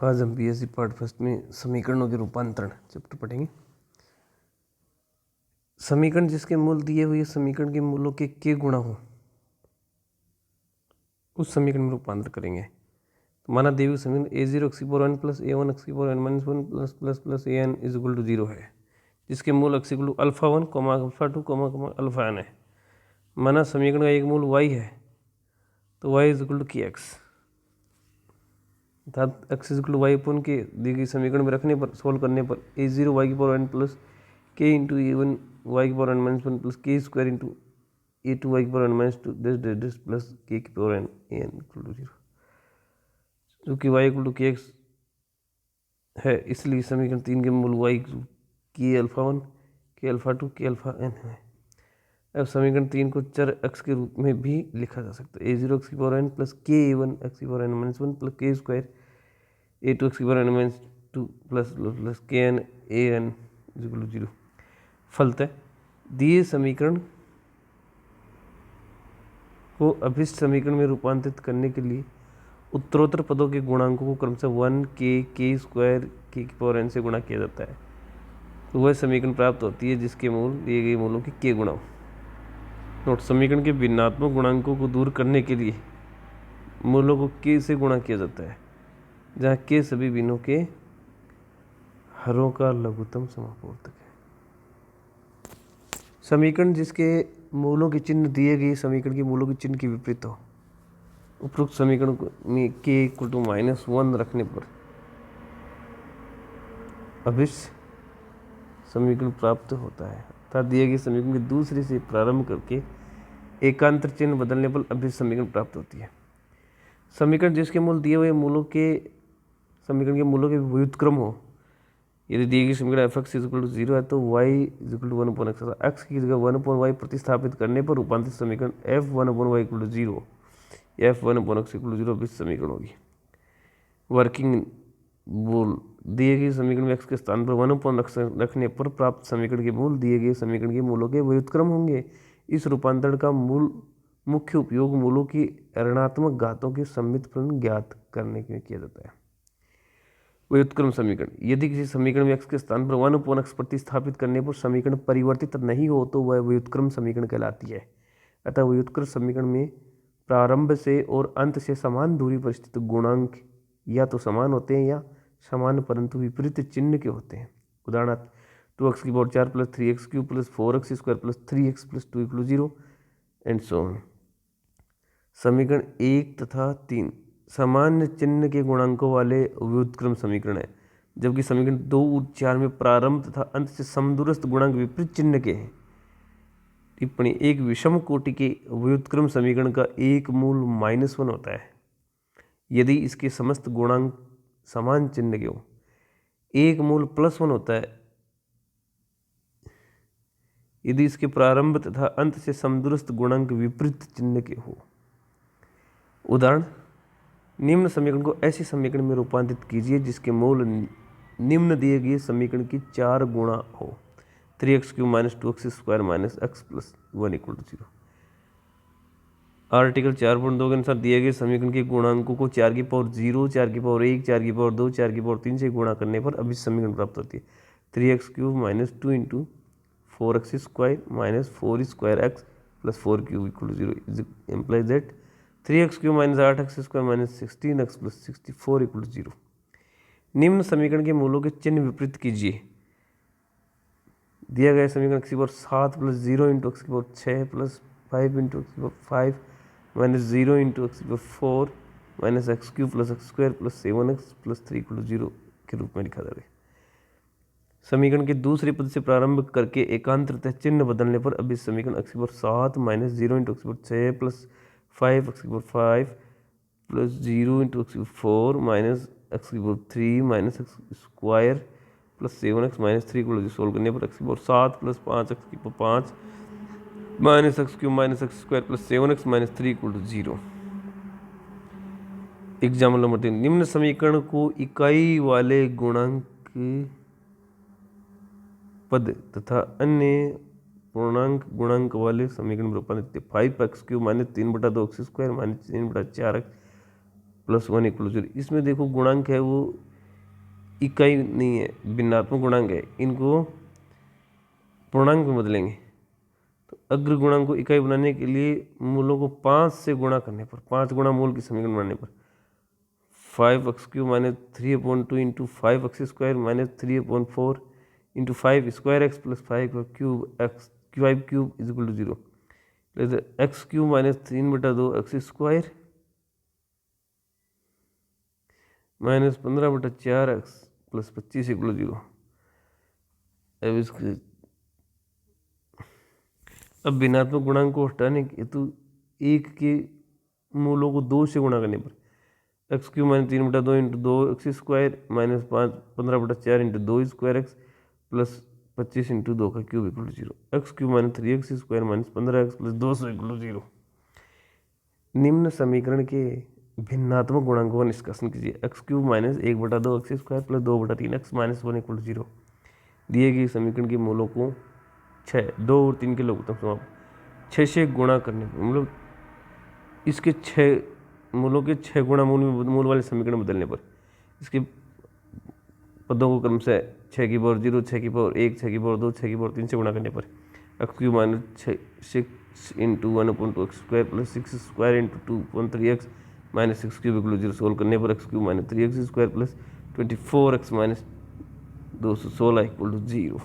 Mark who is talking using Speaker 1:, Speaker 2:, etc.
Speaker 1: आज हम BSc part first में समीकरणों के रूपांतरण चैप्टर पढ़ेंगे। समीकरण जिसके मूल दिए हुए समीकरण के मूलों के गुणा हो उस समीकरण में रूपांतर करेंगे। तो माना देवी समीकरण a0 x की power n plus a1 x की power n minus 1 plus plus plus an is equal to 0 है, जिसके मूल x equal to alpha 1 comma alpha 2 comma alpha n है। माना समीकरण का एक मूल y है तो y is equal to k x, अर्थात x is equal to y अपन के दी गई समीकरण में रखने पर सोल्व करने पर a0 y की power n plus k into a1 y की power n minus 1 plus k square into a2 y की power n minus 2 this plus k की power n an equal to 0, जो कि y equal to k x है। इसलिए समीकरण 3 के मूल y k alpha 1 k alpha 2 k alpha n है। अब समीकरण 3 को चर x के रूप में भी लिखा जा सकता है। a0 x की power n plus k a1 x की power n minus 1 plus k square a2 x की power n minus 2 plus plus k n a n equal to 0। फलतः दिए समीकरण को अभिष्ट समीकरण में रूपांतरित करने के लिए उत्तरोत्तर पदों के गुणांकों को क्रमशः 1 k स्क्वायर k की पावर n से गुणा किया जाता है, तो वह समीकरण प्राप्त होती है जिसके मूल दिए गए मूलों के k गुणा हो। नोट, समीकरण के भिन्नात्मक गुणांकों को दूर करने के लिए मूलों को k से गुणा किया जाता है, जहाँ k सभी भिन्नों के हरों का लघुत्तम समापूर्तक है। समीकरण जिसके मूलों के चिन्ह दिए गए समीकरण के मूलों के चिन्ह के विपरीत हो, उपरोक्त समीकरण में k इक्वल टू -1 रखने पर अभिष्ट समीकरण प्राप्त होता है, अर्थात दिए गए समीकरण के दूसरे से प्रारंभ करके एकांतर चिन्ह बदलने पर अभिष्ट समीकरण प्राप्त होती है। समीकरण जिसके मूल दिए हुए मूलों के समीकरण के मूलों के व्युत्क्रम हो, यदि दिए गई समीकरण f x is equal to 0 है तो y is equal to 1/x, x की जगह 1/y प्रतिस्थापित करने पर रूपांतरित समीकरण f1/y इक्वल टू 0 या f1/x इक्वल टू 0 अभिष्ट समीकरण होगी। वर्किंग मूल दिए गए समीकरण में x के स्थान पर 1/x रखने पर प्राप्त समीकरण के मूल दिए गए समीकरण के मूलों के व्युत्क्रम होंगे। इस रूपांतरण का मुख्य उपयोग मूलों की ऋणात्मक घातों के सम्मित फलन ज्ञात करने के लिए किया जाता है। व्युत्क्रम समीकरण, यदि किसी समीकरण में x के स्थान पर 1/x प्रतिस्थापित करने पर समीकरण परिवर्तित नहीं हो तो वह व्युत्क्रम समीकरण कहलाती है। अतः व्युत्क्रम समीकरण में प्रारंभ से और अंत से समान दूरी पर स्थित गुणांक या तो समान होते हैं या समान परंतु विपरीत चिन्ह के होते हैं। उदाहरणार्थ 2x की power 4 plus 3x cube plus 4x square plus 3x plus 2 equal 0 and so on. समीकरण 1 तथा 3 सामान्य चिन्ह के गुणांकों वाले व्युत्क्रम समीकरण है, जबकि समीकरण 2 और 4 में प्रारंभ तथा अंत से समदूरस्थ गुणांक विपरीत चिन्ह के हैं। टिप्पणी, एक विषम कोटि के व्युत्क्रम समीकरण का एक मूल -1 होता है यदि इसके समस्त गुणांक समान चिन्ह के हो। एक मूल +1 होता है यदि इसके प्रारंभ तथा अंत से समदूरस्थ गुणांक विपरीत चिन्ह के हो। उदाहरण, निम्न समीकरण को ऐसे समीकरण में रूपांतरित कीजिए जिसके मूल निम्न दिए गए समीकरण की 4 गुणा हो। 3x³ minus 2x square minus x plus 1 equal to 0। Article 4.2 के अनुसार दिए गए समीकरण के गुणांकों को 4 की पावर 0, 4 की पावर 1, 4 की पावर 2, 4 की पावर 3 से गुणा करने पर अभिष्ट समीकरण प्राप्त होती है। 3x³ minus 2 into 4x square minus 4 square x plus 4³ equal to 0 is implies that 3x³ minus 8x square minus 16x plus 64 equal to 0। निम्न समीकरण के मूलों के चिन्ह विपरीत कीजिए। दिया गया समीकरण x की पावर 7 प्लस 0 इंटू x की पावर 6 प्लस 5 इंटू x की पावर 5 माइनस 0 इंटू x की power 4 minus x³ plus x square plus 7x plus 3 equal to 0 के रूप में लिखा जाए। समीकरण के दूसरे पद से प्रारंभ करके एकांतरतः चिन्ह बदलने पर अभिष्ट समीकरण x की पावर 7 माइनस 0 इंटू x की पावर 6 प्लस 5 x की पावर 5 प्लस 0 इंटू x की पावर 4 माइनस x की power 3 minus x square plus 7x minus 3 equal to solve करने पर x की पावर 7 प्लस 5x की power 5 minus x³ minus x square plus 7x minus 3 equal to 0। Example number 3, निम्न समीकरण को इकाई वाले गुणांक पद तथा अन्य पूर्णांक गुणांक वाले समीकरण में रूपांतरित 5x³ minus 3/2x square minus 3/4x plus 1 equal to 0। इसमें देखो गुणांक है वो इकाई नहीं है, भिन्नात्मक गुणांक है, इनको पूर्णांक में बदलेंगे। तो अग्र गुणांक को इकाई बनाने के लिए मूलों को 5 से गुणा करने पर, 5 गुणा मूल की समीकरण बनाने पर 5x³ minus 3/2 into 5x² minus 3/4 into 5² x plus 5³ x 5³ is equal to 0। x³ minus 3/2 x² minus 15/4 x plus 25 equal 0। अब इसके अब भिन्नात्मक गुणांक को हटाने के हेतु एक के मूलों को 2 से गुणा करने पर x³ minus 3/2 into 2x² minus 15/4 into 2² x plus 25 into 2³ equal to 0। x³ minus 3x² minus 15x plus 200 equal to 0। निम्न समीकरण के भिन्नात्मक गुणांकों का निष्कर्षण कीजिए। x³ minus 1/2 x² plus 2/3 x minus 1 equal to 0। दिए गए समीकरण के मूलों को 6, 2 और 3 के लघुत्तम समाप्त 6 से गुणा करने पर, मतलब इसके 6 मूलों के 6 गुणा मूल वाले समीकरण बदलने पर इसके पदों को क्रम से 6 की पावर 0, 6 की पावर 1, 6 की पावर 2, 6 की पावर 3 से गुणा करने पर x³ minus 6 into 1/2 x² plus 6² into 2/3 x minus 6³ equal 0 solve करने पर x³ minus 3x² plus 24x minus 216 equal to 0।